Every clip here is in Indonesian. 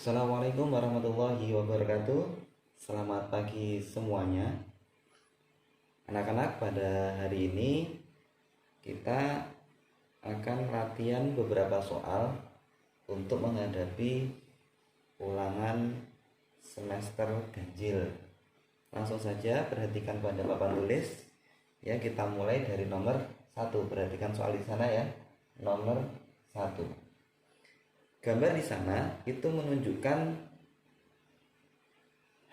Assalamualaikum warahmatullahi wabarakatuh. Selamat pagi semuanya. Anak-anak, pada hari ini kita akan latihan beberapa soal untuk menghadapi ulangan semester ganjil. Langsung saja perhatikan pada papan tulis. Ya, kita mulai dari nomor 1. Perhatikan soal di sana ya. Nomor 1. Gambar di sana itu menunjukkan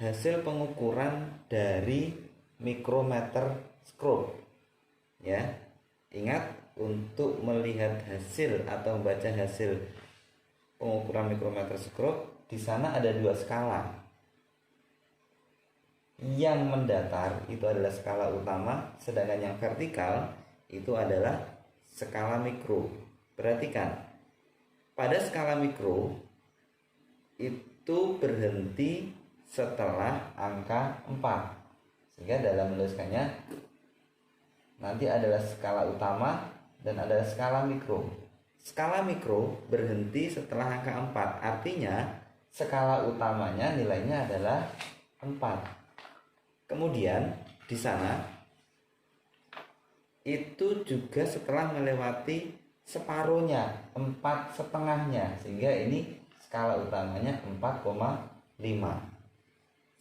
hasil pengukuran dari mikrometer scope. Ya, ingat untuk melihat hasil atau membaca hasil pengukuran mikrometer scope, di sana ada dua skala. Yang mendatar itu adalah skala utama, sedangkan yang vertikal itu adalah skala mikro. Perhatikan. Pada skala mikro itu berhenti setelah angka 4. Sehingga dalam menuliskannya nanti adalah skala utama dan adalah skala mikro. Skala mikro berhenti setelah angka 4. Artinya skala utamanya nilainya adalah 4. Kemudian di sana itu juga setelah melewati separuhnya, 4,5-nya, sehingga ini skala utamanya 4,5.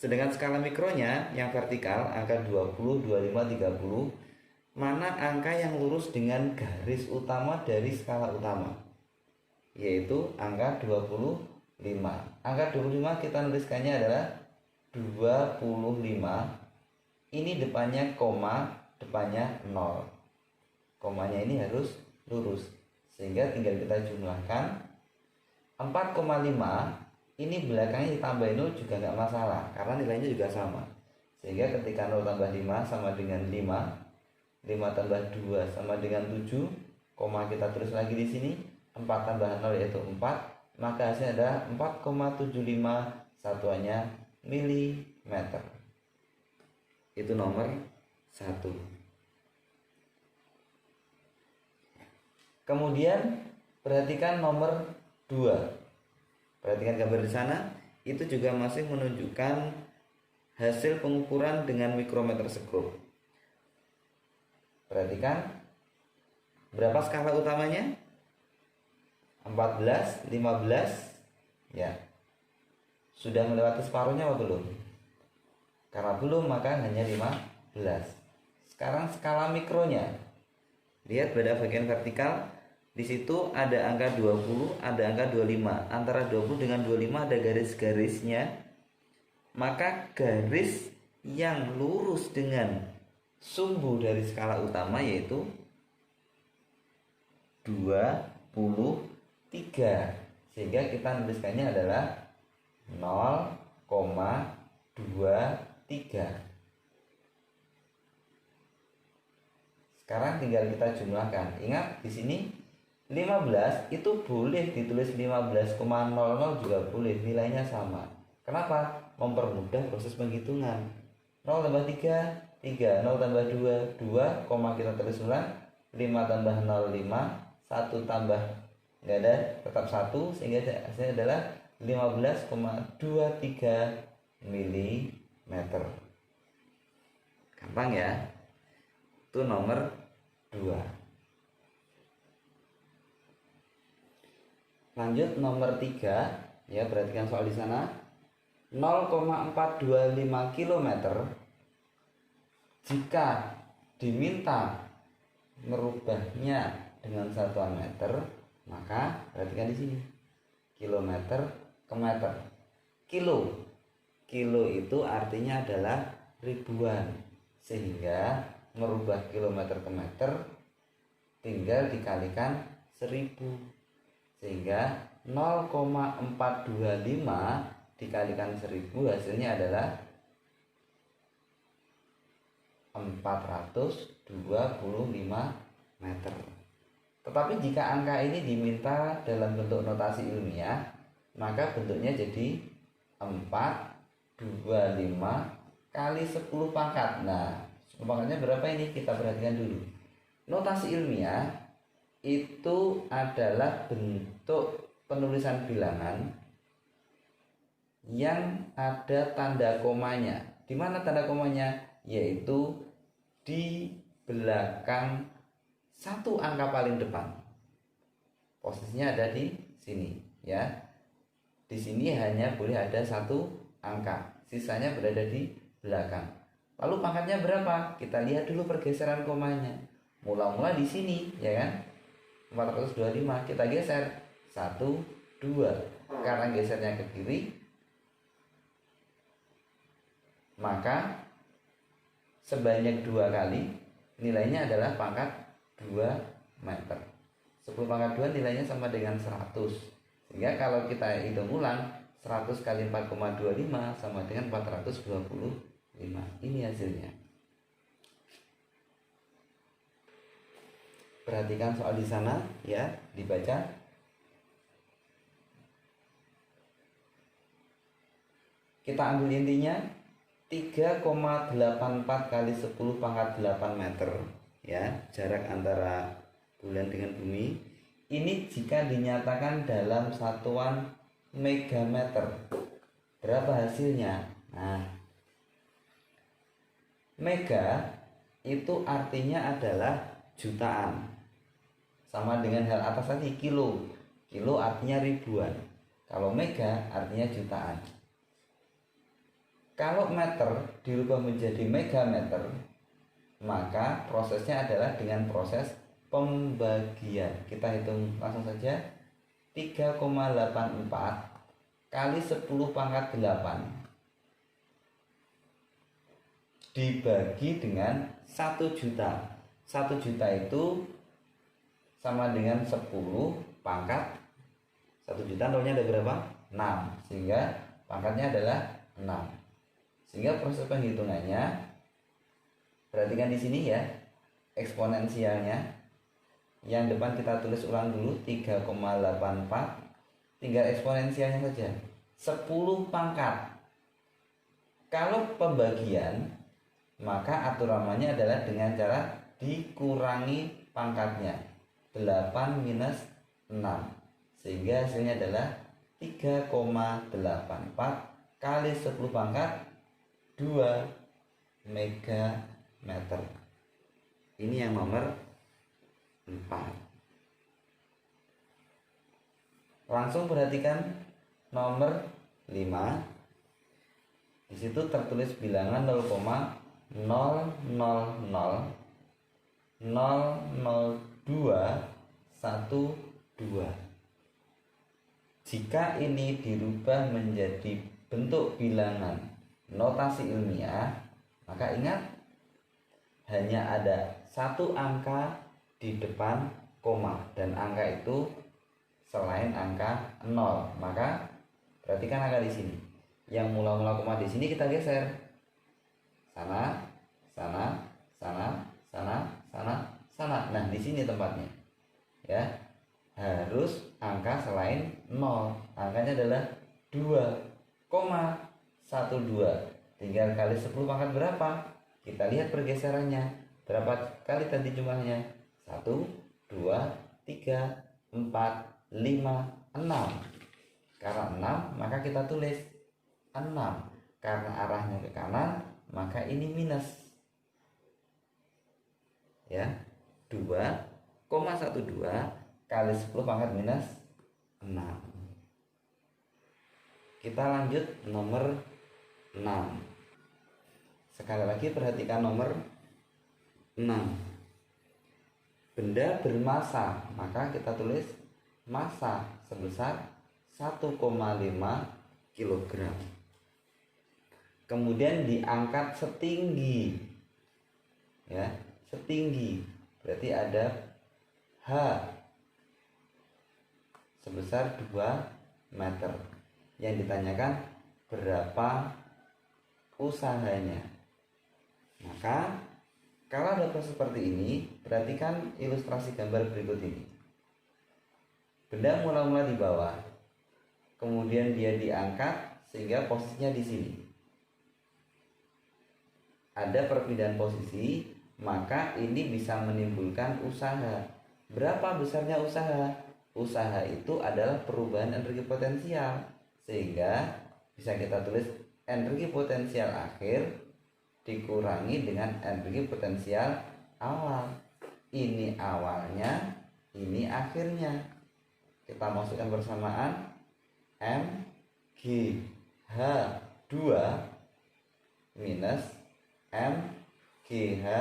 Sedangkan skala mikronya yang vertikal angka 20, 25, 30, mana angka yang lurus dengan garis utama dari skala utama, yaitu angka 25. Angka 25 kita nuliskannya adalah 25. Ini depannya koma, depannya 0. Komanya ini harus lurus, sehingga tinggal kita jumlahkan. 4,5 ini belakangnya ditambahin 0 juga nggak masalah karena nilainya juga sama, sehingga ketika 0 tambah 5 sama dengan 5, 5 tambah 2 sama dengan 7, koma kita tulis lagi di sini, 4 tambah 0 yaitu 4, maka hasilnya adalah 4,75 satuannya milimeter. Itu nomor 1. Kemudian perhatikan nomor 2. Perhatikan gambar di sana, itu juga masih menunjukkan hasil pengukuran dengan mikrometer scope. Perhatikan berapa skala utamanya? 14, 15. Ya. Sudah melewati separuhnya apa belum? Karena belum, maka hanya 15. Sekarang skala mikronya. Lihat pada bagian vertikal, di situ ada angka 20, ada angka 25. Antara 20 dengan 25 ada garis-garisnya. Maka garis yang lurus dengan sumbu dari skala utama yaitu 23. Sehingga kita menuliskannya adalah 0,23. Sekarang tinggal kita jumlahkan. Ingat di sini 15 itu boleh ditulis 15,00 juga boleh, nilainya sama. Kenapa? Mempermudah proses penghitungan. 0 tambah 3, 3, 0 tambah 2, 2, koma kita tulis ulang, 5 tambah 0, 5, 1 tambah nggak ada, tetap 1, sehingga hasilnya adalah 15,23 mm. Gampang ya? Itu nomor 2. Lanjut nomor 3, ya, perhatikan soal di sana. 0,425 km jika diminta merubahnya dengan satuan meter, maka perhatikan di sini. Kilometer ke meter. Kilo itu artinya adalah ribuan, sehingga merubah kilometer ke meter tinggal dikalikan 1000, sehingga 0,425 dikalikan 1000 hasilnya adalah 425 meter. Tetapi jika angka ini diminta dalam bentuk notasi ilmiah, maka bentuknya jadi 425 kali 10 pangkat. Nah, 10 pangkatnya berapa ini? Kita perhatikan dulu. Notasi ilmiah itu adalah bentuk penulisan bilangan yang ada tanda komanya. Di mana tanda komanya? Yaitu di belakang satu angka paling depan. Posisinya ada di sini ya. Di sini hanya boleh ada satu angka, sisanya berada di belakang. Lalu pangkatnya berapa? Kita lihat dulu pergeseran komanya. Mula-mula di sini ya kan, 425, kita geser 1, 2. Karena gesernya ke kiri, maka sebanyak 2 kali nilainya adalah pangkat 2 meter. 10 pangkat 2 nilainya sama dengan 100. Sehingga kalau kita hitung ulang, 100 kali 4,25 sama dengan 425. Ini hasilnya. Perhatikan soal di sana ya, dibaca. Kita ambil intinya 3,84 kali 10 pangkat 8 meter ya, jarak antara bulan dengan bumi. Ini jika dinyatakan dalam satuan megameter. Berapa hasilnya? Nah, mega itu artinya adalah jutaan. Sama dengan hal atas tadi, kilo. Kilo artinya ribuan. Kalau mega artinya jutaan. Kalau meter dirubah menjadi megameter, maka prosesnya adalah dengan proses pembagian. Kita hitung langsung saja. 3,84 kali 10 pangkat 8 dibagi dengan 1 juta. 1 juta itu sama dengan 10 pangkat 1 juta, nolnya ada berapa? 6. Sehingga pangkatnya adalah 6. Sehingga proses penghitungannya, perhatikan di sini ya, eksponensialnya. Yang depan kita tulis ulang dulu, 3,84. Tinggal eksponensialnya saja, 10 pangkat. Kalau pembagian, maka aturannya adalah dengan cara dikurangi pangkatnya, 8 minus 6. Sehingga hasilnya adalah 3,84 kali 10 pangkat 2 megameter. Ini yang nomor 4. Langsung perhatikan nomor 5. Di situ tertulis bilangan 0,000000212. Jika ini dirubah menjadi bentuk bilangan notasi ilmiah, maka ingat hanya ada satu angka di depan koma, dan angka itu selain angka 0. Maka perhatikan angka di sini. Yang mula-mula koma di sini kita geser. Sana, sana, sana, sana, sana, sana. Nah, di sini tempatnya. Ya. Harus angka selain 0. Angkanya adalah 2,12. Tinggal kali 10 pangkat berapa? Kita lihat pergeserannya. Berapa kali tadi jumlahnya? 1, 2, 3, 4, 5, 6. Karena 6 maka kita tulis 6. Karena arahnya ke kanan, maka ini minus. Ya, 2,12 kali 10 pangkat minus 6. Kita lanjut nomor 6. Sekali lagi perhatikan nomor 6. Benda bermasa, maka kita tulis massa sebesar 1,5 kg. Kemudian diangkat setinggi. Ya, setinggi. Berarti ada H sebesar 2 meter. Yang ditanyakan berapa usahanya. Maka kalau ada proses seperti ini, perhatikan ilustrasi gambar berikut ini. Benda mula-mula di bawah, kemudian dia diangkat sehingga posisinya di sini. Ada perpindahan posisi, maka ini bisa menimbulkan usaha. Berapa besarnya usaha? Usaha itu adalah perubahan energi potensial, sehingga bisa kita tulis energi potensial akhir dikurangi dengan energi potensial awal. Ini awalnya, ini akhirnya. Kita masukkan bersamaan MgH2 minus MgH1.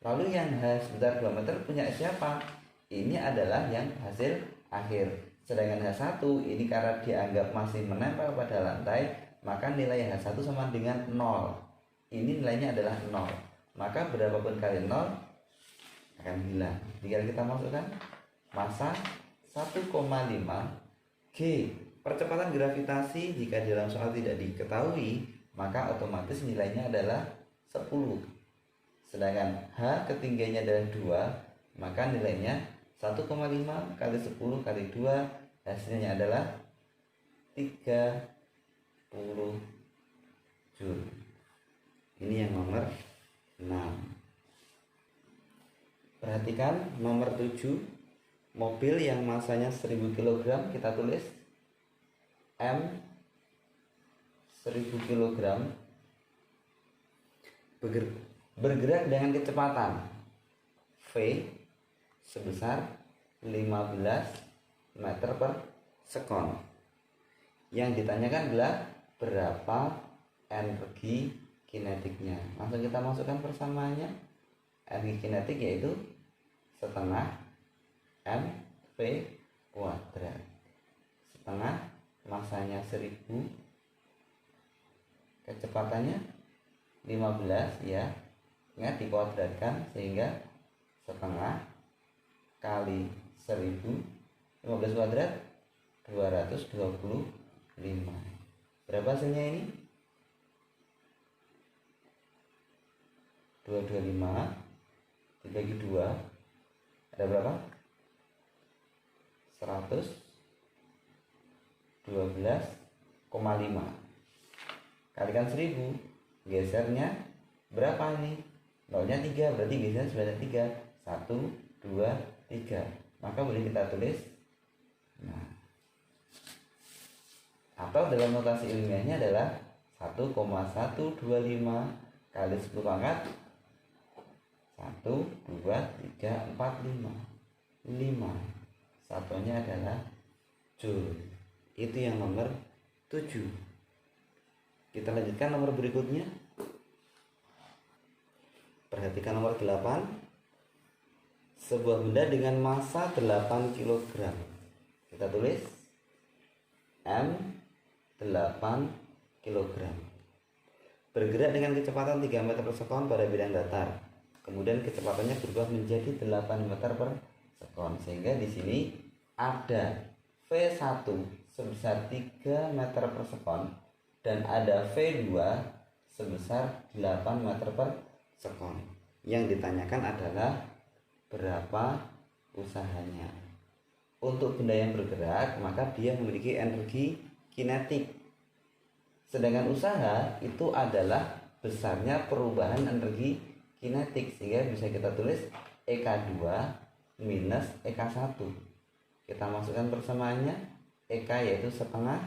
Lalu yang H sebesar 2 meter punya siapa? Ini adalah yang hasil akhir. Sedangkan H1 ini karena dianggap masih menempel pada lantai, maka nilai H1 sama dengan 0. Ini nilainya adalah 0. Maka berapapun kali 0 akan hilang. Tinggal kita masukkan massa 1,5 G. Percepatan gravitasi jika dalam soal tidak diketahui, maka otomatis nilainya adalah 10. Sedangkan H ketinggiannya adalah 2, maka nilainya 1,5 kali 10 kali 2, hasilnya adalah 30 Joule. Ini yang nomor 6. Perhatikan nomor 7, mobil yang masanya 1000 kg, kita tulis M 1000 kg bergerak dengan kecepatan V sebesar 15 meter per sekon. Yang ditanyakan adalah berapa energi kinetiknya. Langsung kita masukkan persamaannya. Energi kinetik yaitu setengah mv kuadrat. Setengah masanya 1000, kecepatannya 15 ya. Ingat dikuadratkan sehingga setengah kali 1000, 15 kuadrat 225. Berapa hasilnya ini? 225 dibagi 2 ada berapa? 112,5 kalikan 1000, gesernya berapa ini? Nolnya 3, berarti geser sebanyak 3. 1, 2, 3. Maka boleh kita tulis, nah, atau dalam notasi ilmiahnya adalah 1,125 kali 10 pangkat 1, 2, 3, 4, 5. Satunya adalah Joule. Itu yang nomor 7. Kita lanjutkan nomor berikutnya. Perhatikan nomor 8. Sebuah benda dengan massa 8 kg. Kita tulis M 8 kg. Bergerak dengan kecepatan 3 meter per sekon pada bidang datar. Kemudian kecepatannya berubah menjadi 8 meter per sekon. Sehingga di sini ada V1 sebesar 3 meter per sekon dan ada V2 sebesar 8 meter per sekon. Yang ditanyakan adalah berapa usahanya. Untuk benda yang bergerak, maka dia memiliki energi kinetik. Sedangkan usaha itu adalah besarnya perubahan energi kinetik, sehingga bisa kita tulis EK2 minus EK1. Kita masukkan persamaannya. EK yaitu setengah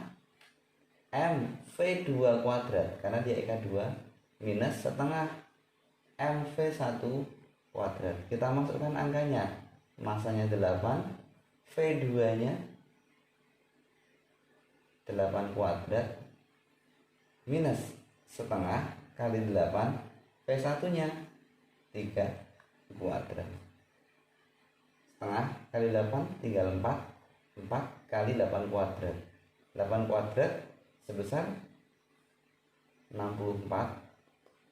MV2 kuadrat karena dia EK2 minus setengah MV1 kuadrat. Kita masukkan angkanya. Masanya 8, V2 nya 8 kuadrat minus setengah kali 8, V1 nya 3 kuadrat. Setengah kali 8 tinggal 4, 4 kali 8 kuadrat. 8 kuadrat sebesar 64.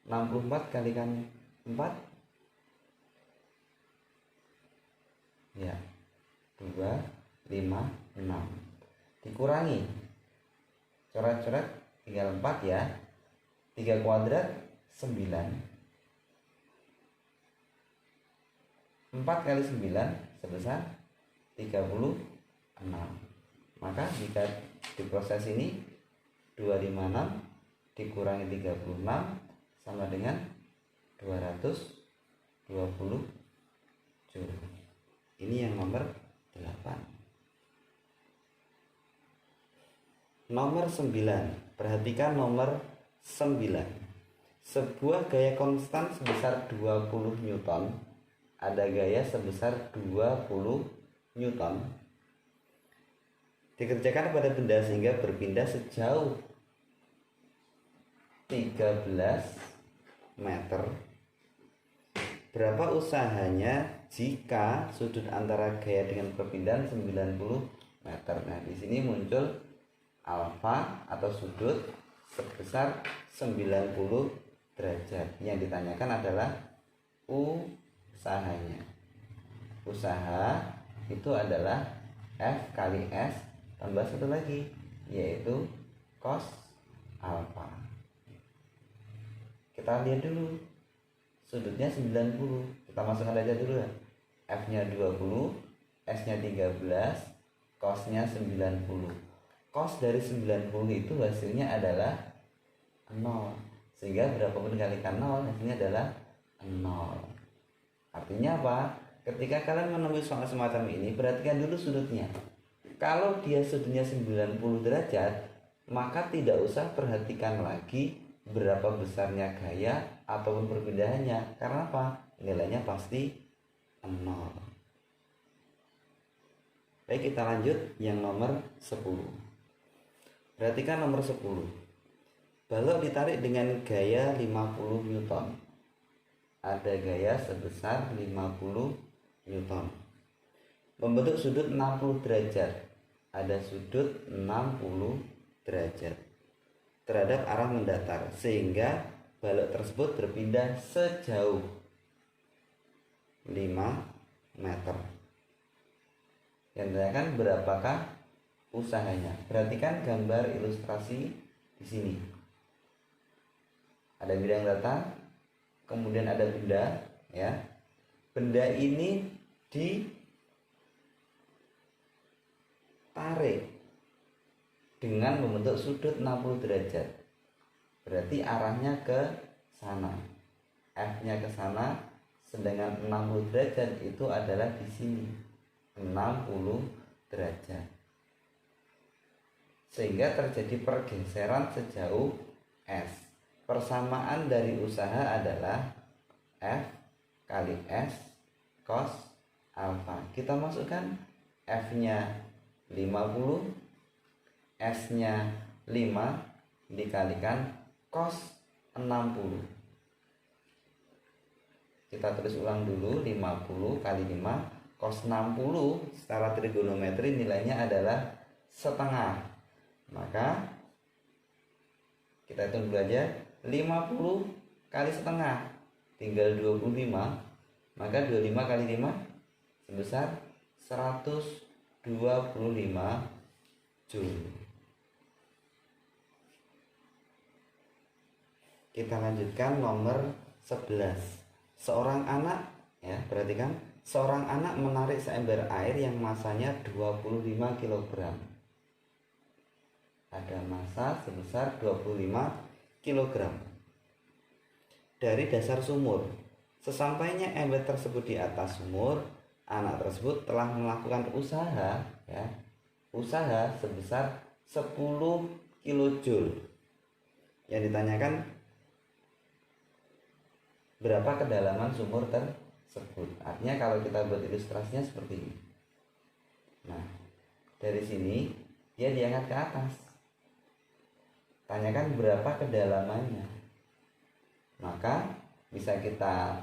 64 kalikan 4 ya 2, 5, 6. Dikurangi coret-coret tinggal 4 ya. 3 kuadrat 9. 4 kali 9 sebesar 36. Maka jika diproses ini 256 dikurangi 36 sama dengan 220 Joule. Ini yang nomor 8. Nomor 9. Perhatikan nomor 9. Sebuah gaya konstan sebesar 20 Newton. Ada gaya sebesar 20 Newton. Dikerjakan pada benda sehingga berpindah sejauh 13 meter. Berapa usahanya jika sudut antara gaya dengan perpindahan 90 meter? Nah, di sini muncul alfa atau sudut sebesar 90 derajat. Yang ditanyakan adalah usahanya. Usaha itu adalah F kali S tambah satu lagi, yaitu cos alfa. Kita lihat dulu, sudutnya 90, kita masukkan aja dulu ya. F nya 20, S nya 13, cos nya 90. Cos dari 90 itu hasilnya adalah 0, sehingga berapapun dikalikan 0 hasilnya adalah 0. Artinya apa? Ketika kalian menemui soal semacam ini, perhatikan dulu sudutnya. Kalau dia sudutnya 90 derajat, maka tidak usah perhatikan lagi berapa besarnya gaya ataupun perpindahannya. Karena apa? Nilainya pasti 0. Baik, kita lanjut yang nomor 10. Perhatikan nomor 10. Balok ditarik dengan gaya 50 Newton. Ada gaya sebesar 50 Newton. Membentuk sudut 60 derajat. Ada sudut 60 derajat terhadap arah mendatar, sehingga balok tersebut berpindah sejauh 5 meter. Yang ditanyakan berapakah usahanya? Perhatikan gambar ilustrasi di sini. Ada bidang data, kemudian ada benda, ya. Benda ini ditarik dengan membentuk sudut 60 derajat. Berarti arahnya ke sana. F-nya ke sana, sedangkan 60 derajat itu adalah di sini. 60 derajat. Sehingga terjadi pergeseran sejauh S. Persamaan dari usaha adalah F kali S cos alfa. Kita masukkan F-nya 50, S-nya 5 dikalikan cos 60. Kita tulis ulang dulu, 50 kali 5 cos 60 secara trigonometri nilainya adalah setengah. Maka kita hitung dulu aja, 50 kali setengah tinggal 25. Maka 25 kali 5 sebesar 125 Joule. Kita lanjutkan nomor 11. Seorang anak, ya, perhatikan, seorang anak menarik seember air yang masanya 25 kg. Ada massa sebesar 25 kg dari dasar sumur. Sesampainya ember tersebut di atas sumur, anak tersebut telah melakukan usaha, ya, usaha sebesar 10 kJ. Yang ditanyakan berapa kedalaman sumur tersebut. Artinya kalau kita buat ilustrasinya seperti ini. Nah, dari sini dia diangkat ke atas. Tanyakan berapa kedalamannya. Maka bisa kita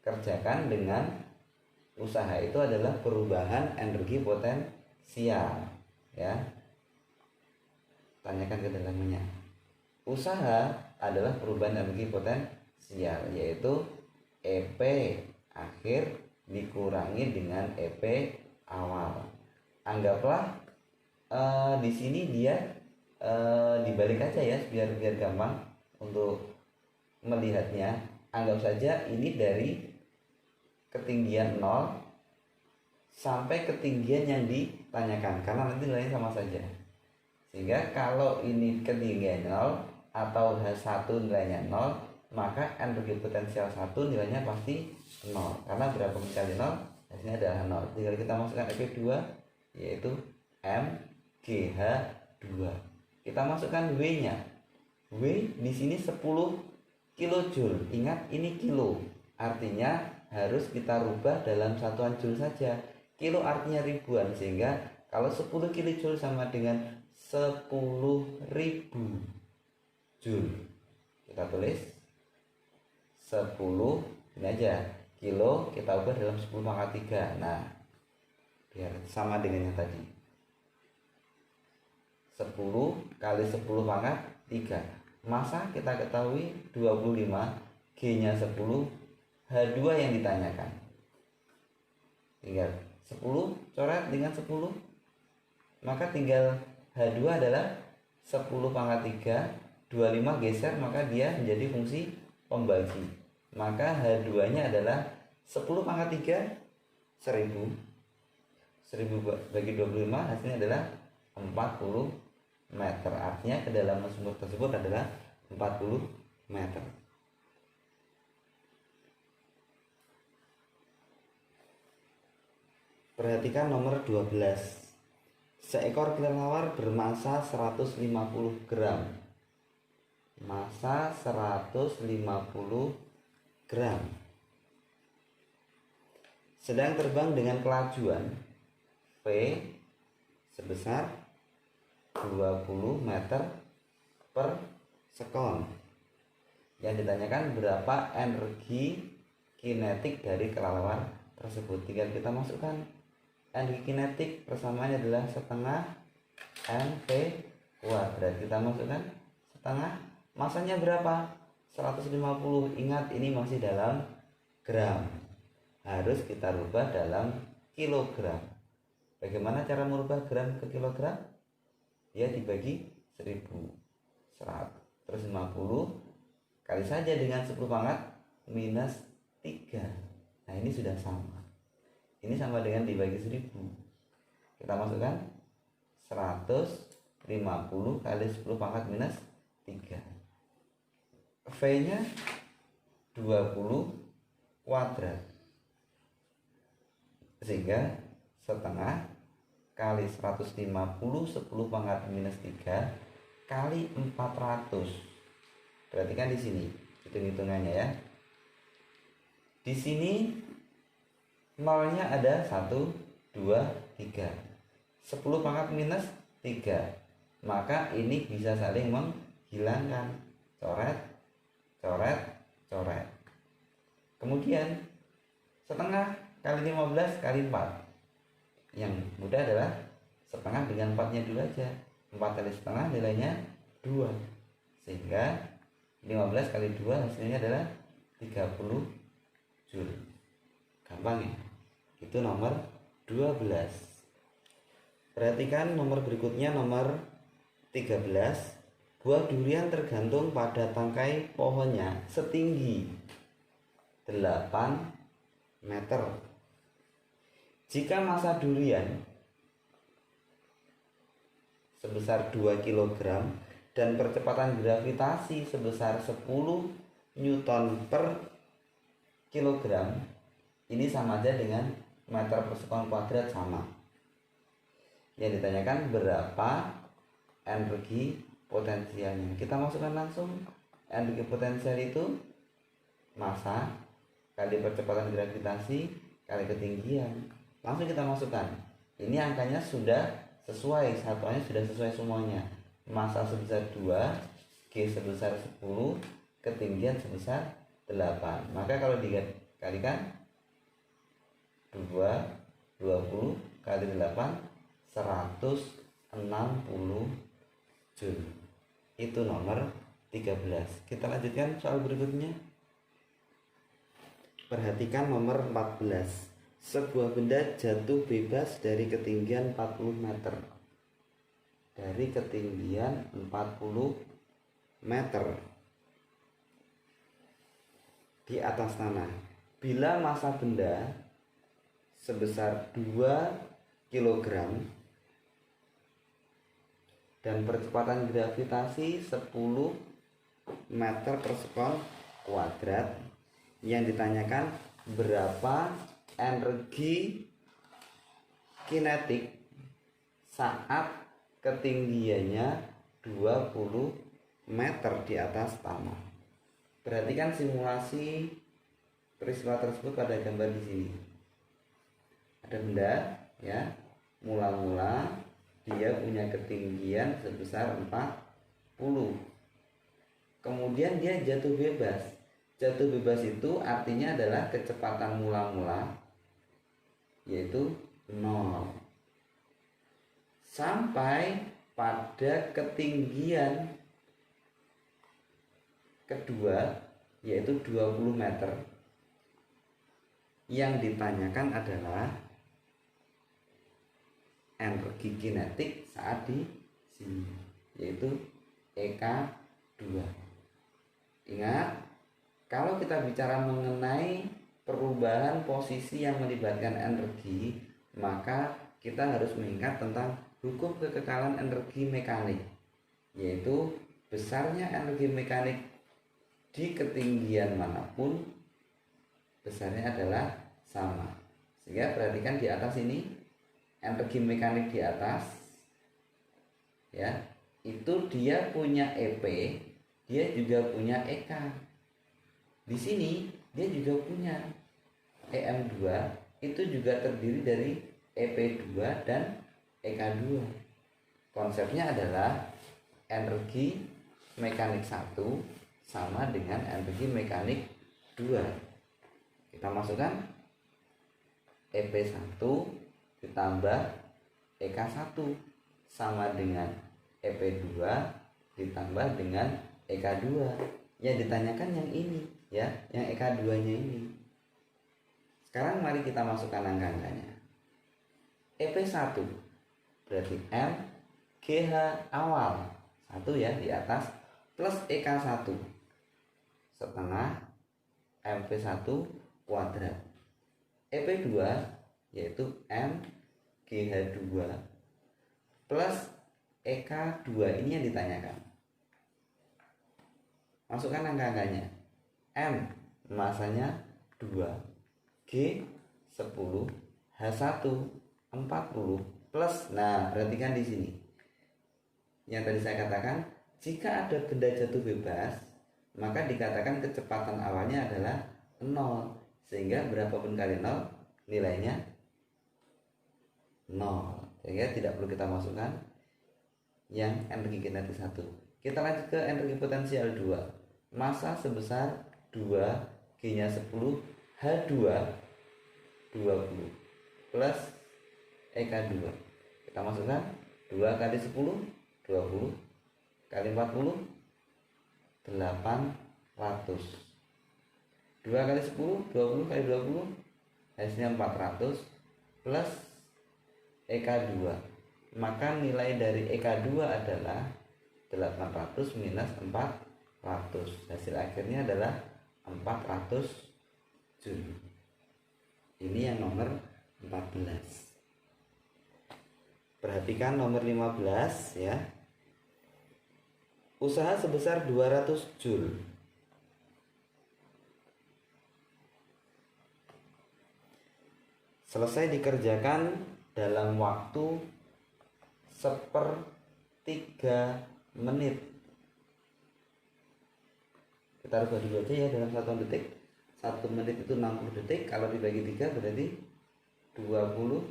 kerjakan dengan usaha itu adalah perubahan energi potensial, ya. Tanyakan kedalamannya. Usaha adalah perubahan energi potensial, yaitu EP akhir dikurangi dengan EP awal. Anggaplah di sini dia dibalik aja ya, biar gampang untuk melihatnya. Anggap saja ini dari ketinggian 0 sampai ketinggian yang ditanyakan, karena nanti nilainya sama saja. Sehingga kalau ini ketinggian 0 atau H1 nilainya 0, maka energi potensial 1 nilainya pasti 0. Karena berapa kali 0? Hasilnya adalah 0. Tinggal kita masukkan EP2, yaitu MGH 2. Kita masukkan W-nya. W di sini 10 kilojoule. Ingat ini kilo. Artinya harus kita rubah dalam satuan joule saja. Kilo artinya ribuan, sehingga kalau 10 kilojoule sama dengan 10.000 joule. Kita tulis 10, ini aja, kilo kita ubah dalam 10 pangkat 3. Nah, biar sama dengan yang tadi. 10 kali 10 pangkat 3. Massa kita ketahui 25, G-nya 10, H2 yang ditanyakan. Tinggal 10 coret dengan 10, maka tinggal H2 adalah 10 pangkat 3, 25 geser, maka dia menjadi fungsi pembagi. Maka H2 nya adalah 10 pangkat 3, 1000 bagi 25, hasilnya adalah 40 meter. Artinya kedalaman sumur tersebut adalah 40 meter. Perhatikan nomor 12. Seekor kelelawar bermassa 150 gram. Massa 150 gram. Sedang terbang dengan kelajuan V sebesar 20 meter per sekon. Yang ditanyakan berapa energi kinetik dari kelelawar tersebut. Tinggal kita masukkan energi kinetik, persamaannya adalah setengah mv kuadrat. Kita masukkan setengah, masanya berapa? 150. Ingat ini masih dalam gram, harus kita rubah dalam kilogram. Bagaimana cara merubah gram ke kilogram? Ya dibagi 1000. 150 kali saja dengan 10 pangkat minus 3. Nah ini sudah sama. Ini sama dengan dibagi 1000. Kita masukkan 150 kali 10 pangkat minus 3. V nya 20 kuadrat, sehingga setengah kali 150 10 pangkat minus 3 kali 400. Perhatikan di sini hitung-hitungannya ya. Di sini nolnya ada 1, 2, 3. 10 pangkat minus 3. Maka ini bisa saling menghilangkan. Coret, coret, coret. Kemudian setengah kali 15 kali 4. Yang mudah adalah setengah dengan 4-nya dulu aja. 4 kali setengah nilainya 2. Sehingga 15 kali 2 hasilnya adalah 30 joule. Gampang ya? Itu nomor 12. Perhatikan nomor berikutnya, nomor 13. Buah durian tergantung pada tangkai pohonnya setinggi 8 meter. Jika massa durian sebesar 2 kg dan percepatan gravitasi sebesar 10 Newton per kilogram, ini sama aja dengan meter per sekon kuadrat, sama. Yang ditanyakan berapa energi potensialnya. Kita masukkan langsung. Energi potensial itu massa kali percepatan gravitasi kali ketinggian. Langsung kita masukkan. Ini angkanya sudah sesuai, satuannya sudah sesuai semuanya. Massa sebesar 2, G sebesar 10, ketinggian sebesar 8. Maka kalau dikalikan 20 kali 8, 160 joule. Itu nomor 13. Kita lanjutkan soal berikutnya. Perhatikan nomor 14. Sebuah benda jatuh bebas dari ketinggian 40 meter. Dari ketinggian 40 meter di atas tanah. Bila massa benda sebesar 2 kg dan percepatan gravitasi 10 meter per sekon kuadrat, yang ditanyakan berapa energi kinetik saat ketinggiannya 20 meter di atas tanah. Perhatikan simulasi peristiwa tersebut pada gambar di sini. Ada benda ya, mula-mula dia punya ketinggian sebesar 40. Kemudian dia jatuh bebas. Jatuh bebas itu artinya adalah kecepatan mula-mula yaitu 0 sampai pada ketinggian kedua yaitu 20 meter. Yang ditanyakan adalah energi kinetik saat di sini, yaitu EK2. Ingat, kalau kita bicara mengenai perubahan posisi yang melibatkan energi, maka kita harus mengingat tentang hukum kekekalan energi mekanik, yaitu besarnya energi mekanik di ketinggian manapun besarnya adalah sama. Sehingga perhatikan di atas ini, energi mekanik di atas ya, itu dia punya EP, dia juga punya EK. Di sini dia juga punya EM2, itu juga terdiri dari EP2 dan EK2. Konsepnya adalah energi mekanik 1 sama dengan energi mekanik 2. Kita masukkan EP1 ditambah EK1 sama dengan EP2 ditambah dengan EK2. Yang ditanyakan yang ini ya, yang EK2 nya ini. Sekarang mari kita masukkan angka-angkanya. EP1 berarti M GH awal 1 ya di atas plus EK1 setengah MP1 kuadrat. EP2 yaitu M GH2 plus EK2, ini yang ditanyakan. Masukkan angka-angkanya. M masanya 2, G 10, H1 40 plus, nah perhatikan di sini. Yang tadi saya katakan, jika ada benda jatuh bebas, maka dikatakan kecepatan awalnya adalah 0. Sehingga berapapun kali 0 nilainya 0. Sehingga tidak perlu kita masukkan yang energi kinetik 1. Kita lanjut ke energi potensial 2. Massa sebesar 2, G-nya 10, H2 20 plus EK2. Kita masukkan 2 kali 10 20 kali 40 800. 2 kali 10 20 kali 20 hasilnya 400 plus EK2. Maka nilai dari EK2 adalah 800 minus 400. Hasil akhirnya adalah 400 Joule. Ini yang nomor 14. Perhatikan nomor 15 ya. Usaha sebesar 200 Joule. Selesai dikerjakan dalam waktu 1/3 menit. Kita rubah dulu aja ya dalam 1 detik. 1 menit itu 60 detik. Kalau dibagi 3 berarti 20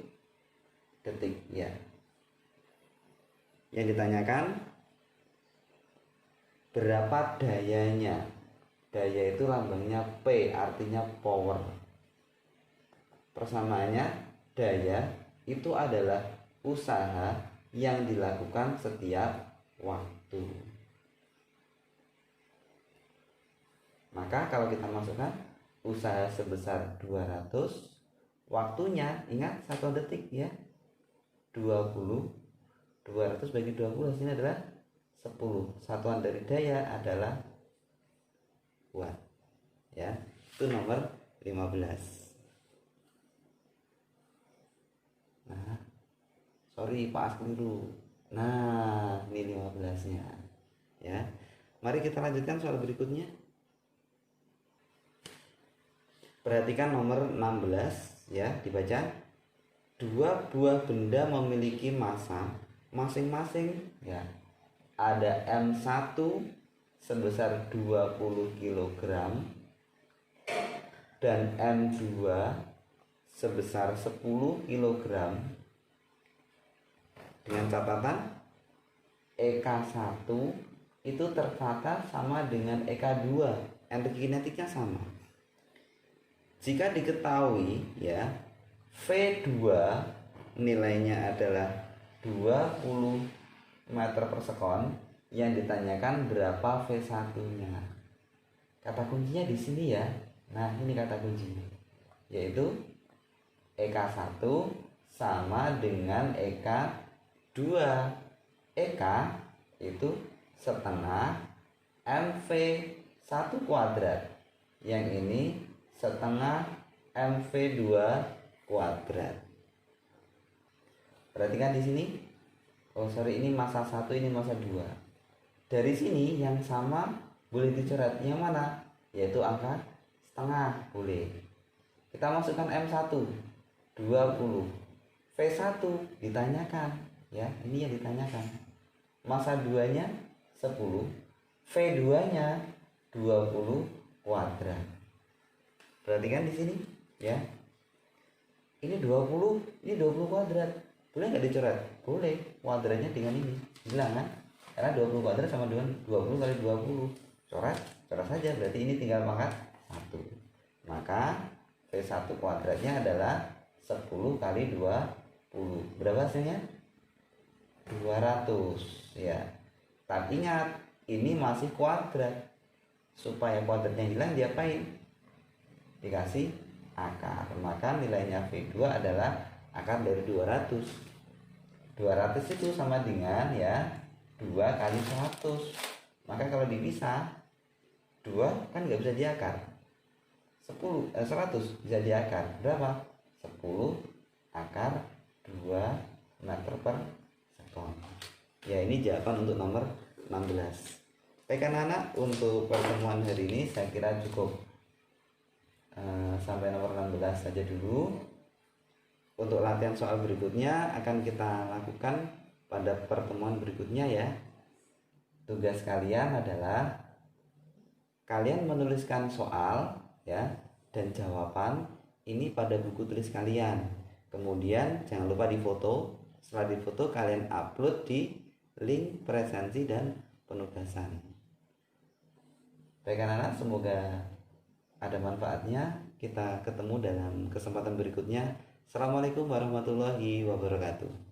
detik ya. Yang ditanyakan berapa dayanya. Daya itu lambangnya P, artinya power. Persamaannya daya itu adalah usaha yang dilakukan setiap waktu. Maka kalau kita masukkan usaha sebesar 200, waktunya ingat 1 detik ya. 20, 200 bagi 20 hasilnya adalah 10. Satuan dari daya adalah watt. Ya, itu nomor 15. Nah, sorry Pak keliru. Nah, ini 15-nya. Ya. Mari kita lanjutkan soal berikutnya. Perhatikan nomor 16 ya, dibaca. 2 buah benda memiliki massa masing-masing ya. Ada M1 sebesar 20 kg dan M2 sebesar 10 kg, dengan catatan EK1 itu tertata sama dengan EK2, energi kinetiknya sama. Jika diketahui ya, V2 nilainya adalah 20 meter per sekon, yang ditanyakan berapa V1-nya. Kata kuncinya di sini ya. Nah, ini kata kuncinya, yaitu EK1 sama dengan EK2. EK itu setengah MV1 kuadrat, yang ini setengah MV2 kuadrat. Perhatikan di sini. Oh sorry, ini massa 1, ini massa 2. Dari sini yang sama boleh dicoret. Yang mana? Yaitu angka setengah, boleh. Kita masukkan M1 20, V1 ditanyakan ya, ini yang ditanyakan. Massa 2-nya 10, V2-nya 20 kuadrat. Perhatikan di sini ya. Ini 20, ini 20 kuadrat. Boleh nggak dicoret? Boleh. Kuadratnya dengan ini hilang kan? Karena 20 kuadrat sama dengan 20 kali 20. Coret saja. Berarti ini tinggal pangkat 1. Maka V1 kuadratnya adalah 10 kali 20. Berapa hasilnya? 200 ya. Tapi ingat, ini masih kuadrat. Supaya kuadratnya hilang, diapain? Dikasih akar. Maka nilainya V2 adalah akar dari 200. 200 itu sama dengan ya 2 kali 100. Maka kalau dipisah 2 kan nggak bisa diakar. 100 bisa diakar. Berapa? 10 akar 2 meter per sekon. Ya, ini jawaban untuk nomor 16. Baik anak-anak, untuk pertemuan hari ini saya kira cukup sampai nomor 16 saja dulu. Untuk latihan soal berikutnya akan kita lakukan pada pertemuan berikutnya ya. Tugas kalian adalah kalian menuliskan soal ya dan jawaban ini pada buku tulis kalian. Kemudian jangan lupa difoto. Setelah difoto kalian upload di link presensi dan penugasan. Baik anak-anak, semoga ada manfaatnya. Kita ketemu dalam kesempatan berikutnya. Assalamualaikum warahmatullahi wabarakatuh.